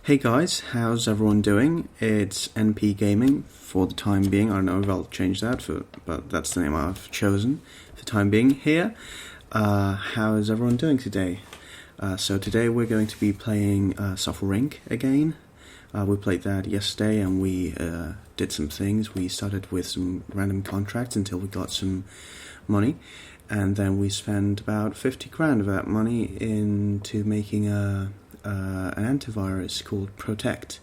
Hey guys, how's everyone doing? It's NP Gaming for the time being. I don't know if I'll change that, but that's the name I've chosen for the time being here. How is everyone doing today? So today we're going to be playing Software Inc. again. We played that yesterday and we did some things. We started with some random contracts until we got some money, and then we spent about 50 grand of that money into making an antivirus called Protekt.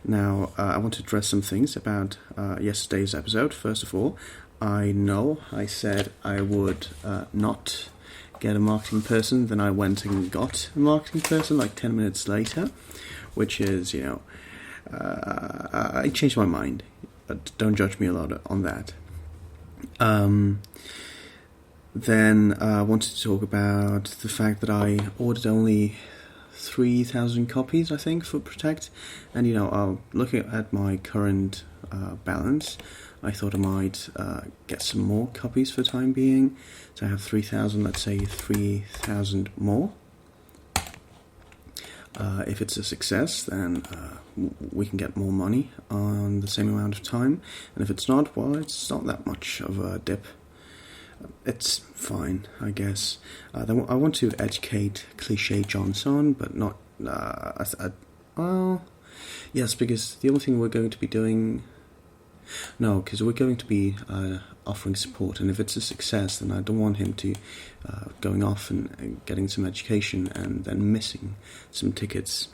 Now, I want to address some things about yesterday's episode. First of all, I know I said I would not get a marketing person, then I went and got a marketing person like 10 minutes later, which is, I changed my mind, but don't judge me a lot on that. Then I wanted to talk about the fact that I ordered only 3,000 copies, I think, for Protekt, and looking at my current balance, I thought I might get some more copies for the time being. So I have 3,000, let's say 3,000 more. If it's a success, then we can get more money on the same amount of time, and if it's not, well, it's not that much of a dip. It's fine, I guess. I want to educate Cliché Johnson, but not... yes, because the only thing we're going to be doing... No, because we're going to be offering support, and if it's a success, then I don't want him to going off and getting some education and then missing some tickets.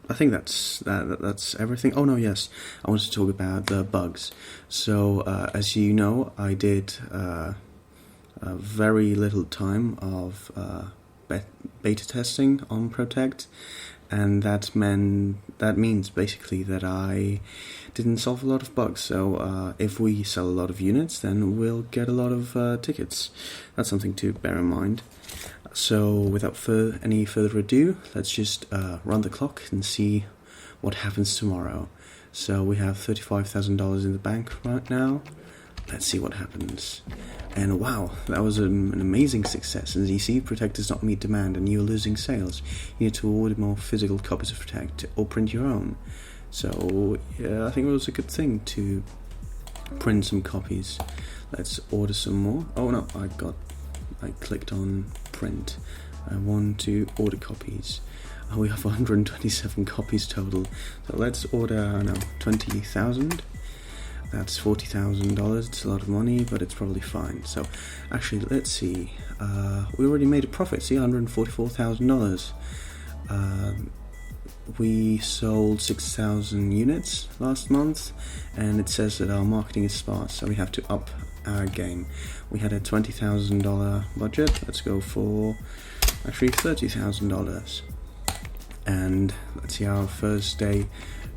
I think that's everything. Oh no, yes, I want to talk about the bugs. So, as you know, I did very little time of beta testing on Protekt, and that means basically that I didn't solve a lot of bugs. So if we sell a lot of units, then we'll get a lot of tickets. That's something to bear in mind. So without any further ado, let's just run the clock and see what happens tomorrow. So we have $35,000 in the bank right now. Let's see what happens. And wow, that was an amazing success. As you see, Protekt does not meet demand and you're losing sales. You need to order more physical copies of Protekt or print your own. So yeah, I think it was a good thing to print some copies. Let's order some more. Oh no, I clicked on print. I want to order copies. We have 127 copies total. So let's order, 20,000. That's $40,000. It's a lot of money, but it's probably fine. So actually, let's see. We already made a profit. See, $144,000. We sold 6,000 units last month, and it says that our marketing is sparse, so we have to up our game. We had a $20,000 budget. Let's go for actually $30,000. And let's see how our first day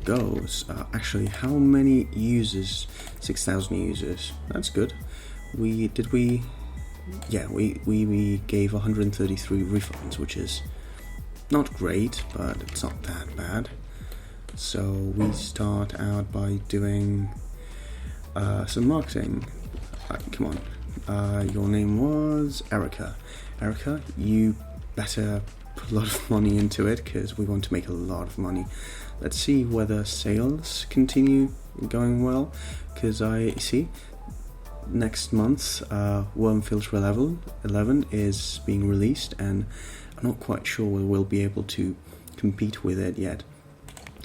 goes. Actually, how many users? 6,000 users. That's good. We gave 133 refunds, which is not great, but it's not that bad. So we start out by doing some marketing. Come on. Your name was Erica. Erica, you better put a lot of money into it, because we want to make a lot of money. Let's see whether sales continue going well, because I see next month Worm Filter 11 is being released, and I'm not quite sure we'll be able to compete with it yet.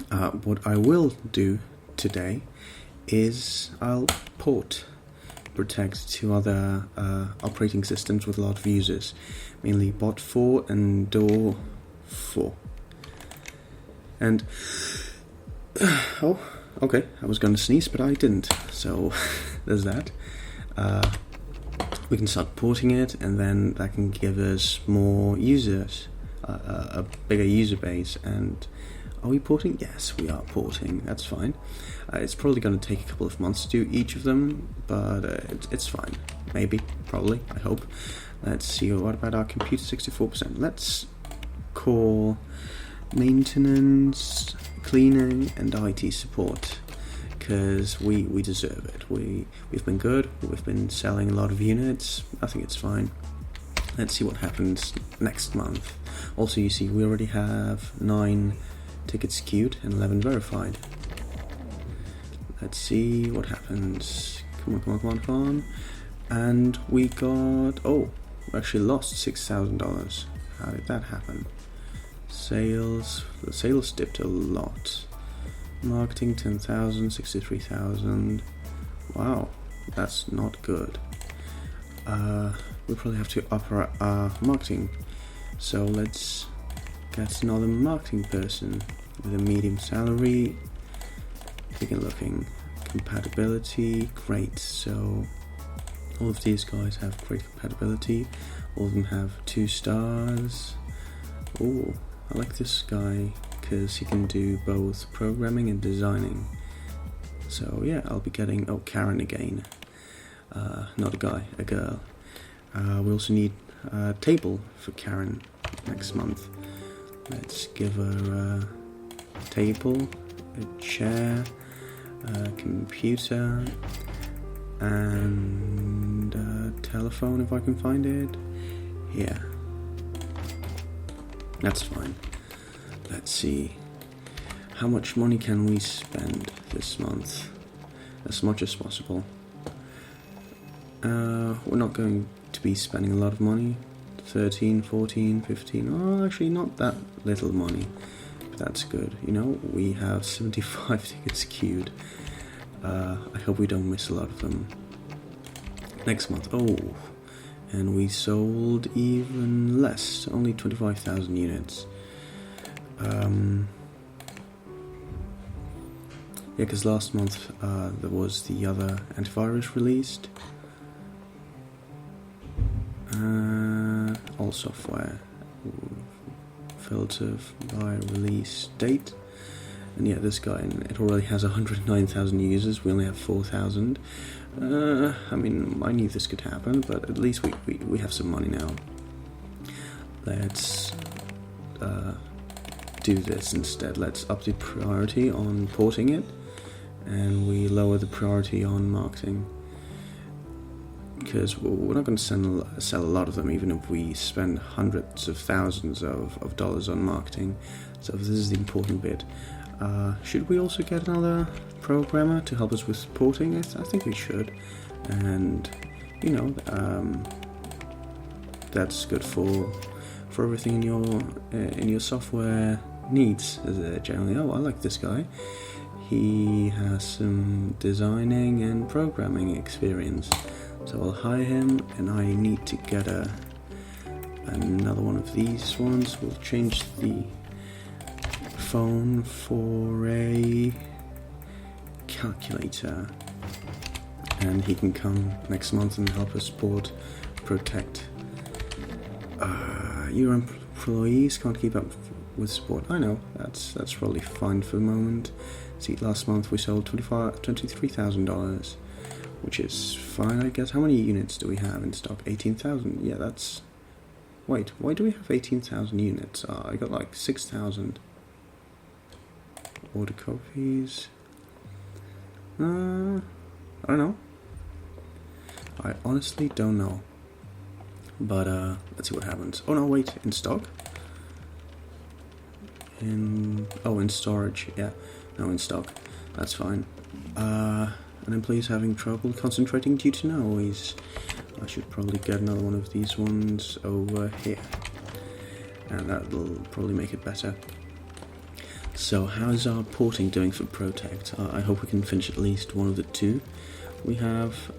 What I will do today is I'll port Protekt to other operating systems with a lot of users, mainly Bot 4 and Door 4. And oh, okay, I was going to sneeze, but I didn't. So there's that. We can start porting it, and then that can give us more users, a bigger user base. And are we porting? Yes, we are porting. That's fine. It's probably going to take a couple of months to do each of them, but it's fine. Maybe, probably, I hope. Let's see, what about our computer? 64%. Let's call maintenance, cleaning, and IT support, because we deserve it. We've been good. We've been selling a lot of units. I think it's fine. Let's see what happens next month. Also, you see, we already have 9 tickets queued and 11 verified. Let's see what happens. Come on. And we got... oh, we actually lost $6,000. How did that happen? Sales... the sales dipped a lot. Marketing 10,000, 63,000. Wow, that's not good. We'll probably have to up our marketing. So let's get another marketing person with a medium salary. Taking a looking. Compatibility, great. So all of these guys have great compatibility. All of them have 2 stars. Oh, I like this guy because he can do both programming and designing. So yeah, I'll be getting... oh, Karen again. Not a guy, a girl. We also need a table for Karen next month. Let's give her a table, a chair, a computer, and a telephone if I can find it. Yeah, that's fine. Let's see. How much money can we spend this month? As much as possible. We're not going to be spending a lot of money. 13, 14, 15. Oh, actually not that little money. But that's good. You know, we have 75 tickets queued. I hope we don't miss a lot of them. Next month. Oh, and we sold even less. Only 25,000 units. Yeah, because last month there was the other antivirus released. All software filter by release date. And yeah, this guy, it already has 109,000 users. We only have 4,000. I mean, I knew this could happen, but at least we have some money now. Let's do this instead. Let's up the priority on porting it, and we lower the priority on marketing. Because we're not going to sell a lot of them, even if we spend hundreds of thousands of dollars on marketing. So this is the important bit. Should we also get another programmer to help us with porting? I think we should. And, you know, that's good for everything in your software needs. Generally, oh, I like this guy. He has some designing and programming experience. So I'll hire him, and I need to get another one of these ones. We'll change the phone for a calculator, and he can come next month and help us port Protekt. Your employees can't keep up with support. I know, that's probably fine for the moment. See, last month we sold $23,000. Which is fine, I guess. How many units do we have in stock? 18,000. Yeah, that's... wait, why do we have 18,000 units? I got like 6,000. Order copies. I don't know. I honestly don't know. But, let's see what happens. Oh, no, wait. In stock? In storage. Yeah. No, in stock. That's fine. An employee's having trouble concentrating due to noise. I should probably get another one of these ones over here. And that'll probably make it better. So how's our porting doing for Protekt? I hope we can finish at least one of the 2 we have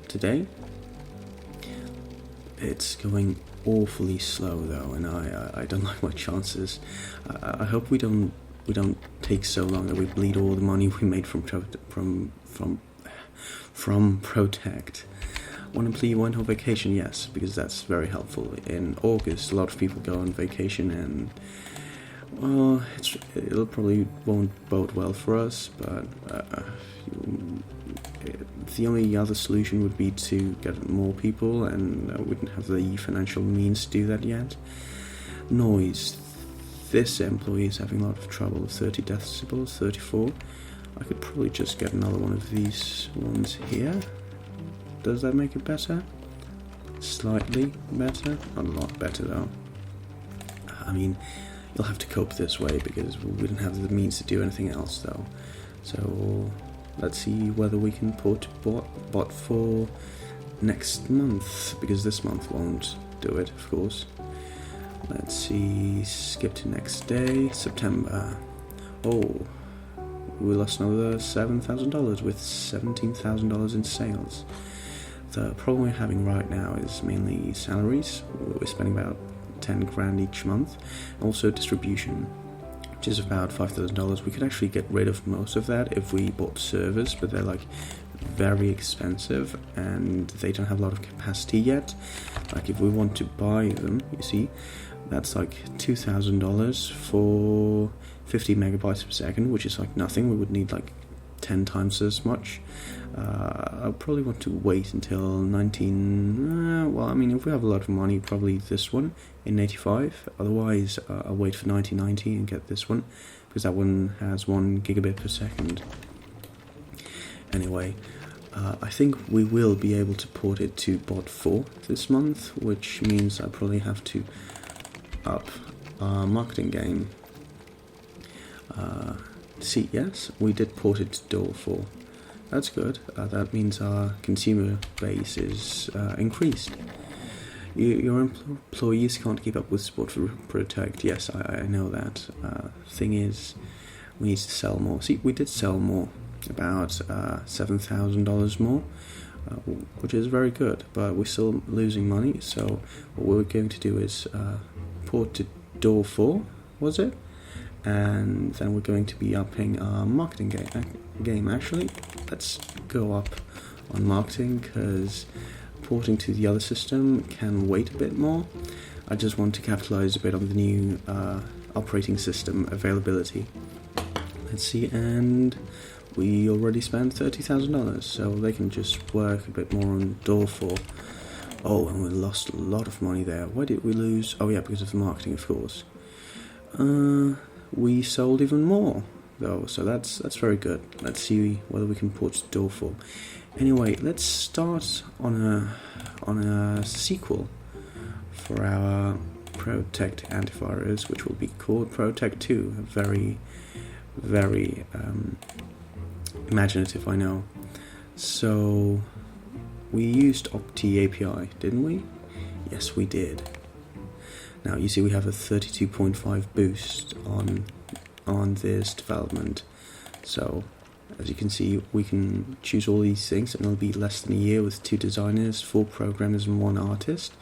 today. It's going awfully slow though, and I don't like my chances. I hope we don't take so long that we bleed all the money we made from Protekt. One employee went on vacation, yes, because that's very helpful. In August, a lot of people go on vacation, and well, it'll probably won't bode well for us. But the only other solution would be to get more people, and we wouldn't have the financial means to do that yet. Noise. This employee is having a lot of trouble. 30 decibels, 34. I could probably just get another one of these ones here. Does that make it better? Slightly better? Not a lot better though. I mean, you'll have to cope this way because we don't have the means to do anything else though. So let's see whether we can put bot for next month, because this month won't do it, of course. Let's see, skip to next day, September. Oh, we lost another $7,000 with $17,000 in sales. The problem we're having right now is mainly salaries. We're spending about 10 grand each month. Also distribution, which is about $5,000. We could actually get rid of most of that if we bought servers, but they're like very expensive and they don't have a lot of capacity yet. Like if we want to buy them, you see, that's like $2,000 for 50 megabytes per second, which is like nothing. We would need like 10 times as much. I'll probably want to wait until 19... well, I mean, if we have a lot of money, probably this one in 85. Otherwise, I'll wait for 1990 and get this one, because that one has 1 gigabit per second. Anyway, I think we will be able to port it to bot 4 this month, which means I probably have to up our marketing game. See, yes, we did port it to door 4. That's good. That means our consumer base is increased. Your employees can't keep up with support for Protekt. Yes, I know that. Thing is, we need to sell more. See, we did sell more, about $7,000 more, which is very good, but we're still losing money. So what we're going to do is port to door 4, was it? And then we're going to be upping our marketing game. Actually, let's go up on marketing, because porting to the other system can wait a bit more. I just want to capitalize a bit on the new operating system availability. Let's see, and we already spent $30,000, so they can just work a bit more on door 4. Oh, and we lost a lot of money there. Why did we lose? Oh yeah, because of the marketing, of course. We sold even more though, so that's very good. Let's see whether we can port to door 4. Anyway, let's start on a sequel for our Protekt antivirus, which will be called Protekt 2. Very, very imaginative, I know. So we used Opti API, didn't we? Yes, we did. Now you see we have a 32.5 boost on this development. So as you can see, we can choose all these things and it'll be less than a year with 2 designers, 4 programmers and 1 artist,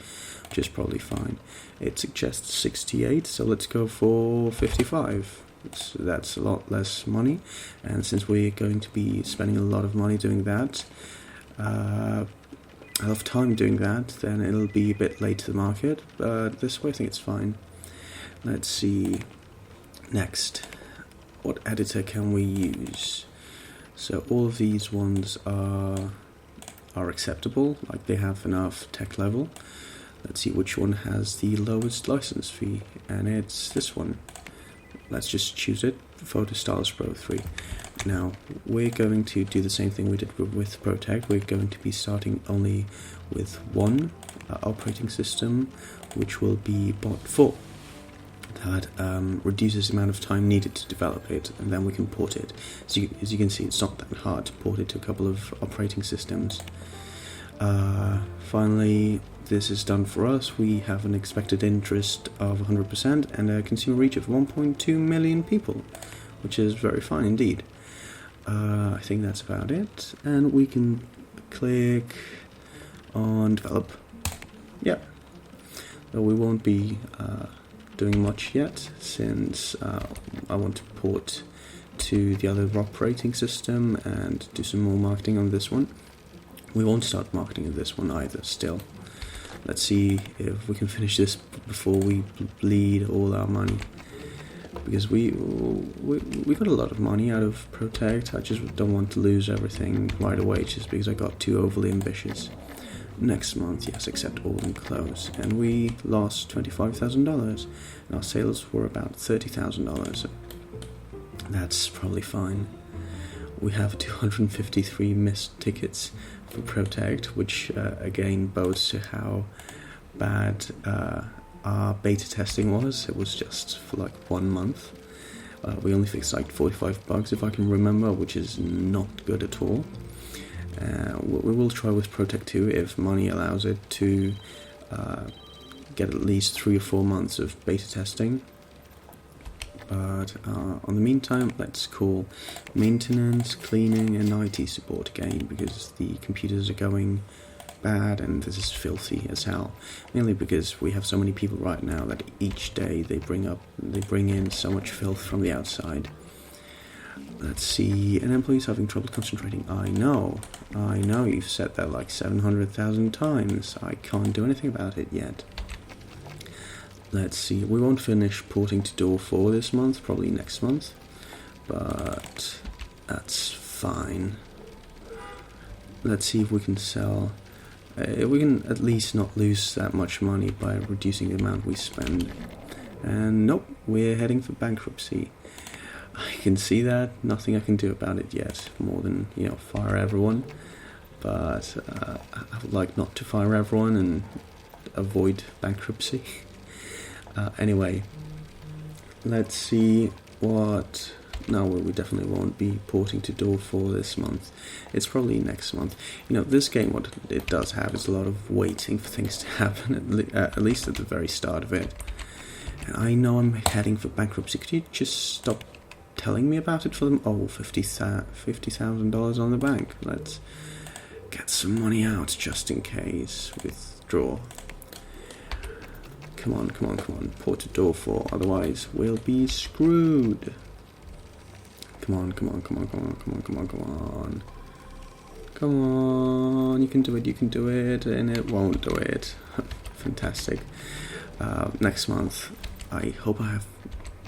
which is probably fine. It suggests 68, so let's go for 55. So that's a lot less money, and since we're going to be spending a lot of money doing that, a lot of time doing that, then it'll be a bit late to the market, but this way I think it's fine. Let's see. Next, what editor can we use? So all of these ones are acceptable, like they have enough tech level. Let's see which one has the lowest license fee, and it's this one. Let's just choose it, Photostylus Pro 3. Now, we're going to do the same thing we did with Protekt. We're going to be starting only with one operating system, which will be bot 4. That reduces the amount of time needed to develop it, and then we can port it. So as you can see, it's not that hard to port it to a couple of operating systems. Finally, this is done for us. We have an expected interest of 100% and a consumer reach of 1.2 million people, which is very fine indeed. I think that's about it, and we can click on develop. Yeah, though we won't be doing much yet, since I want to port to the other operating system and do some more marketing on this one. We won't start marketing on this one either still. Let's see if we can finish this before we bleed all our money, because we got a lot of money out of Protekt. I just don't want to lose everything right away just because I got too overly ambitious. Next month, yes, accept all and close, and we lost $25,000, and our sales were about $30,000. That's probably fine. We have 253 missed tickets for Protekt, which again bodes to how bad our beta testing was. It was just for like 1 month. We only fixed like 45 bugs, if I can remember, which is not good at all. We will try with Protekt 2 if money allows it to get at least 3 or 4 months of beta testing. But on the meantime, let's call maintenance, cleaning and IT support again, because the computers are going bad and this is filthy as hell. Mainly because we have so many people right now that each day they bring in so much filth from the outside. Let's see, an employee's having trouble concentrating. I know, you've said that like 700,000 times. I can't do anything about it yet. Let's see, we won't finish porting to Door 4 this month, probably next month, but that's fine. Let's see if we can sell, if we can at least not lose that much money by reducing the amount we spend. And nope, we're heading for bankruptcy. I can see that, nothing I can do about it yet, more than, fire everyone. But I would like not to fire everyone and avoid bankruptcy. Anyway, let's see what... No, we definitely won't be porting to Door 4 this month. It's probably next month. This game, what it does have is a lot of waiting for things to happen, at least at the very start of it. And I know I'm heading for bankruptcy. Could you just stop telling me about it for them? Oh, $50,000 on the bank. Let's get some money out just in case. Withdraw. Come on. Port to Door 4, otherwise we'll be screwed. Come on. Come on, you can do it, and it won't do it. Fantastic. Next month, I hope I have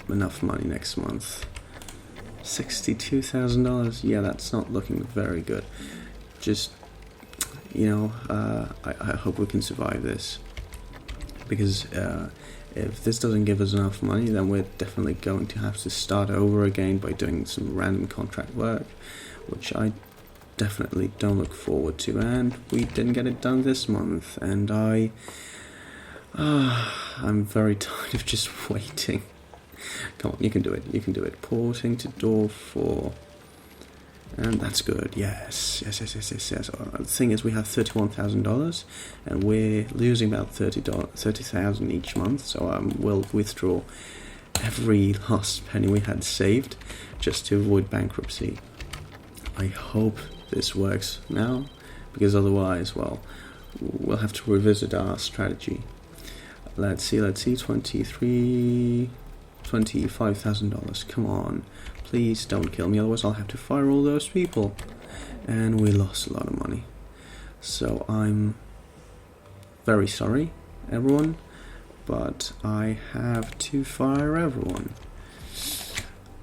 enough money next month. $62,000, yeah, that's not looking very good. Just, I hope we can survive this. Because if this doesn't give us enough money, then we're definitely going to have to start over again by doing some random contract work, which I definitely don't look forward to. And we didn't get it done this month, and I'm very tired of just waiting. Come on, you can do it. Porting to Door 4. And that's good, yes. The thing is, we have $31,000, and we're losing about $30,000 each month, so we'll withdraw every last penny we had saved just to avoid bankruptcy. I hope this works now, because otherwise, well, we'll have to revisit our strategy. Let's see, $25,000, come on. Please don't kill me, otherwise I'll have to fire all those people. And we lost a lot of money. So I'm very sorry, everyone, but I have to fire everyone.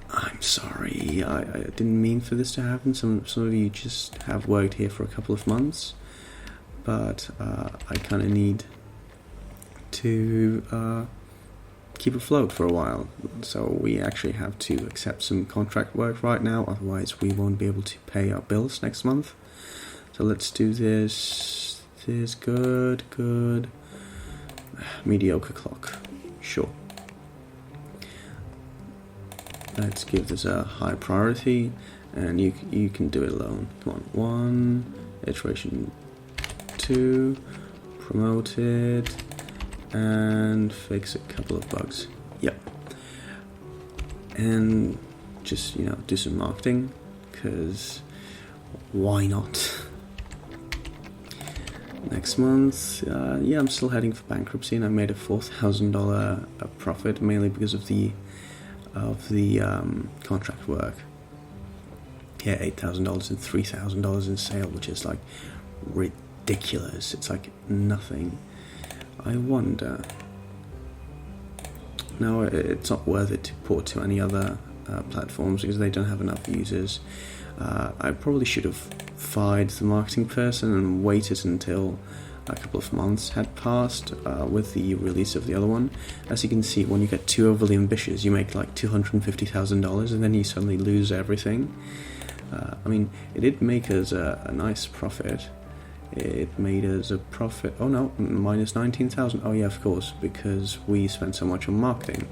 I'm sorry, I didn't mean for this to happen. Some of you just have worked here for a couple of months, but I kind of need to keep afloat for a while, so we actually have to accept some contract work right now, otherwise we won't be able to pay our bills next month. So let's do this good, mediocre clock, sure. Let's give this a high priority, and you can do it alone. Come on, 1, iteration 2, promote it, and fix a couple of bugs. Yep. And just, do some marketing, because why not? Next month, I'm still heading for bankruptcy, and I made a $4,000 profit, mainly because of the contract work. Yeah, $8,000 and $3,000 in sale, which is like ridiculous. It's like nothing. I wonder. No, it's not worth it to port to any other platforms because they don't have enough users. I probably should have fired the marketing person and waited until a couple of months had passed with the release of the other one. As you can see, when you get too overly ambitious, you make like $250,000 and then you suddenly lose everything. It did make us a nice profit. it made us a profit. Oh no, minus 19,000. Oh yeah, of course, because we spent so much on marketing.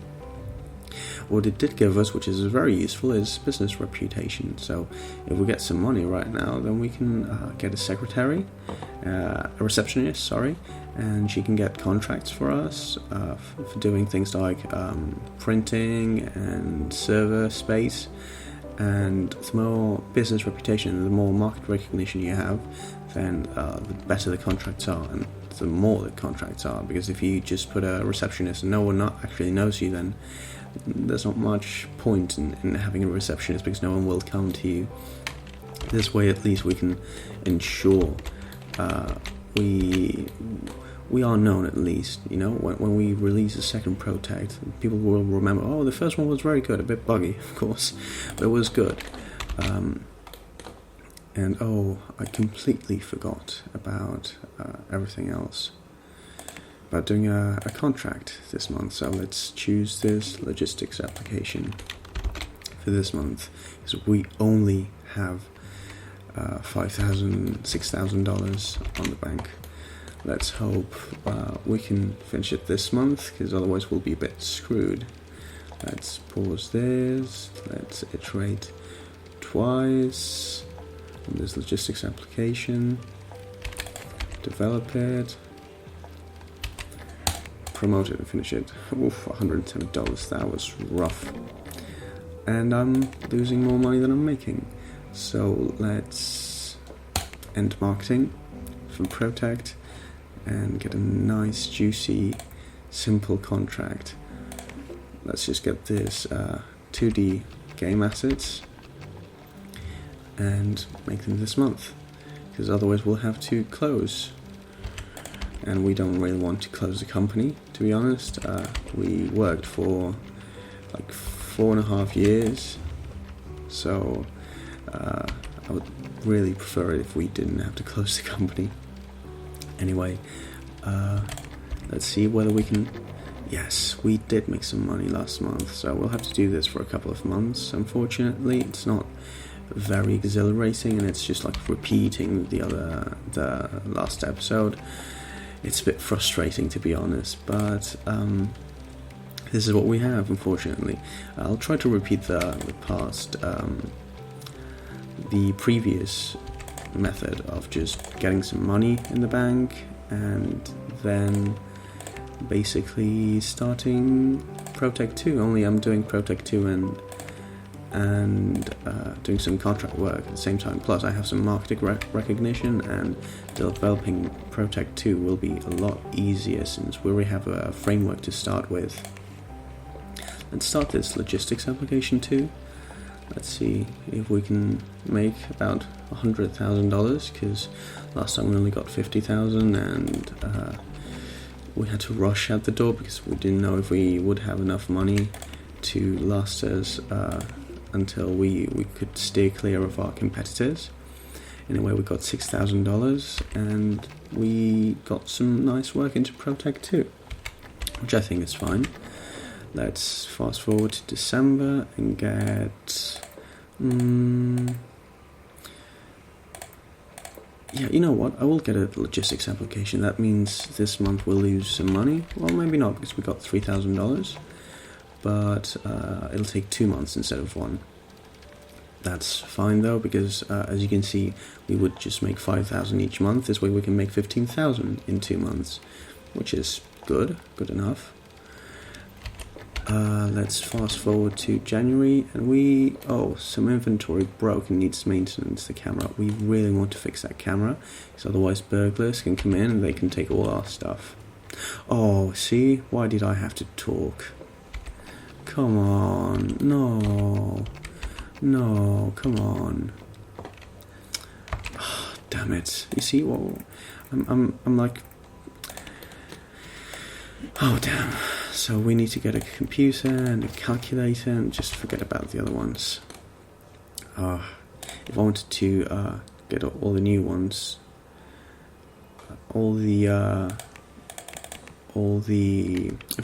What it did give us, which is very useful, is business reputation. So if we get some money right now, then we can get a secretary, a receptionist, sorry, and she can get contracts for us for doing things like printing and server space. And the more business reputation, the more market recognition you have, then the better the contracts are, and the more the contracts are. Because if you just put a receptionist and no one actually knows you, then there's not much point in having a receptionist, because no one will come to you. This way, at least, we can ensure we are known, at least. You know, when we release a second Protekt, people will remember, oh, the first one was very good, a bit buggy, of course, but it was good. And oh, I completely forgot about everything else. About doing a contract this month, so let's choose this logistics application for this month, because we only have $6,000 on the bank. Let's hope we can finish it this month, because otherwise we'll be a bit screwed. Let's pause this, let's iterate twice on this logistics application, develop it, promote it and finish it. Oof, $110, that was rough. And I'm losing more money than I'm making. So let's end marketing from Protekt and get a nice, juicy, simple contract. Let's just get this 2D game assets and make them this month, because otherwise we'll have to close. And we don't really want to close the company, to be honest. We worked for like 4.5 years, so I would really prefer it if we didn't have to close the company. Anyway, let's see whether we can... Yes, we did make some money last month, so we'll have to do this for a couple of months. Unfortunately, it's not very exhilarating, and it's just like repeating the last episode. It's a bit frustrating, to be honest, but this is what we have, unfortunately. I'll try to repeat the previous method of just getting some money in the bank and then basically starting Protekt 2, only I'm doing Protekt 2 and doing some contract work at the same time. Plus I have some marketing recognition, and developing Protekt 2 will be a lot easier since we already have a framework to start with. Let's start this logistics application too. Let's see if we can make about $100,000, because last time we only got 50,000, and we had to rush out the door because we didn't know if we would have enough money to last us until we could steer clear of our competitors. Anyway, we got $6,000, and we got some nice work into Protekt 2, which I think is fine. Let's fast forward to December and get... yeah, you know what? I will get a logistics application. That means this month we'll lose some money. Well, maybe not, because we got $3,000. But it'll take 2 months instead of 1. That's fine though, because as you can see, we would just make 5,000 each month. This way we can make 15,000 in 2 months, which is good enough. Let's fast forward to January, and some inventory broke and needs maintenance. The camera, we really want to fix that camera, because otherwise burglars can come in and they can take all our stuff. Oh, see, why did I have to talk? Come on, no, come on. Oh, damn it! You see, well, I'm like, oh damn. So we need to get a computer and a calculator, and just forget about the other ones. If I wanted to get all the new ones, if I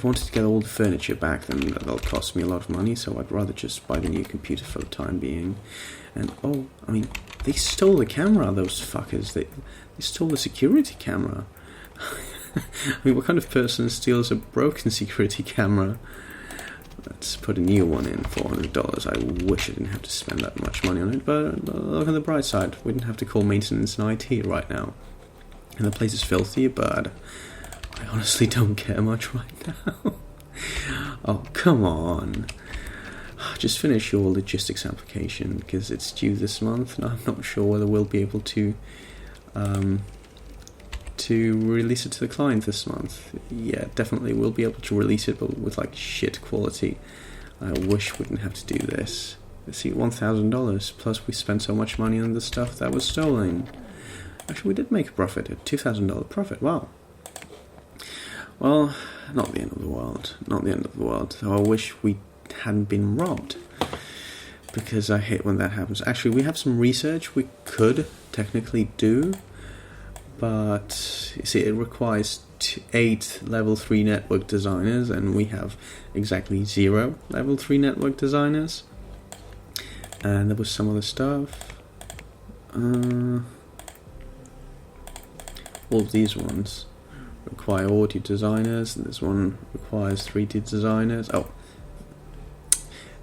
wanted to get all the furniture back, then that'll cost me a lot of money, so I'd rather just buy the new computer for the time being. And I mean, they stole the camera, those fuckers. You stole the security camera. I mean, what kind of person steals a broken security camera? Let's put a new one in, $400. I wish I didn't have to spend that much money on it, but look on the bright side. We didn't have to call maintenance and IT right now. And the place is filthy, but I honestly don't care much right now. Oh, come on. Just finish your logistics application, because it's due this month, and I'm not sure whether we'll be able to release it to the client this month. Yeah, definitely we'll be able to release it, but with like shit quality. I wish we didn't have to do this. Let's see, $1,000, plus we spent so much money on the stuff that was stolen. Actually, we did make a profit, a $2,000 profit, wow. Well, not the end of the world, not the end of the world. So I wish we hadn't been robbed, because I hate when that happens. Actually, we have some research we could technically do, but you see, it requires 8 level 3 network designers, and we have exactly 0 level 3 network designers. And there was some other stuff. All of these ones require audio designers, and this one requires 3D designers. Oh,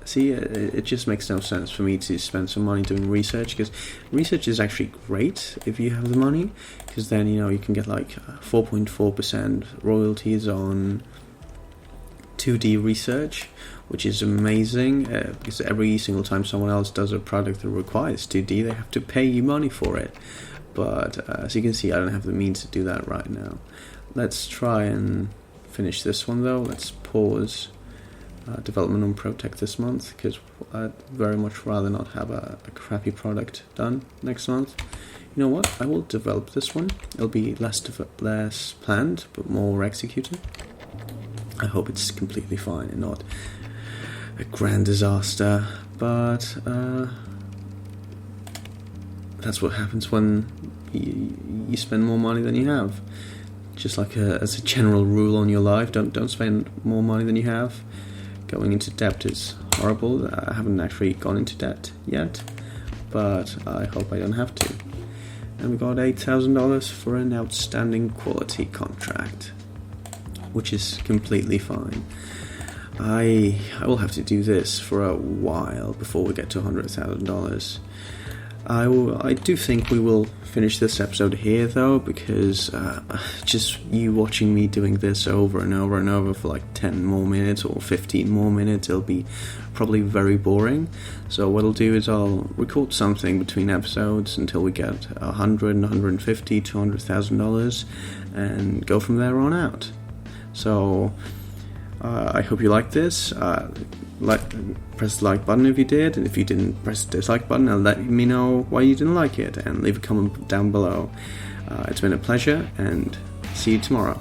see, it just makes no sense for me to spend some money doing research, because research is actually great if you have the money, because then, you know, you can get like 4.4% royalties on 2D research, which is amazing, because every single time someone else does a product that requires 2D, they have to pay you money for it. But as you can see, I don't have the means to do that right now. Let's try and finish this one though. Let's pause development on Protekt this month, because I'd very much rather not have a crappy product done next month. You know what? I will develop this one. It'll be less planned, but more executed. I hope it's completely fine and not a grand disaster. But that's what happens when you spend more money than you have. Just like as a general rule on your life, don't spend more money than you have. Going into debt is horrible. I haven't actually gone into debt yet, but I hope I don't have to. And we got $8,000 for an outstanding quality contract, which is completely fine. I will have to do this for a while before we get to $100,000. I do think we will finish this episode here though, because just you watching me doing this over and over and over for like 10 more minutes or 15 more minutes, it'll be probably very boring. So what I'll do is I'll record something between episodes until we get $100, $150, $200,000 and go from there on out. So I hope you like this. Press the like button if you did, and if you didn't, press the dislike button and let me know why you didn't like it, and leave a comment down below. It's been a pleasure, and see you tomorrow.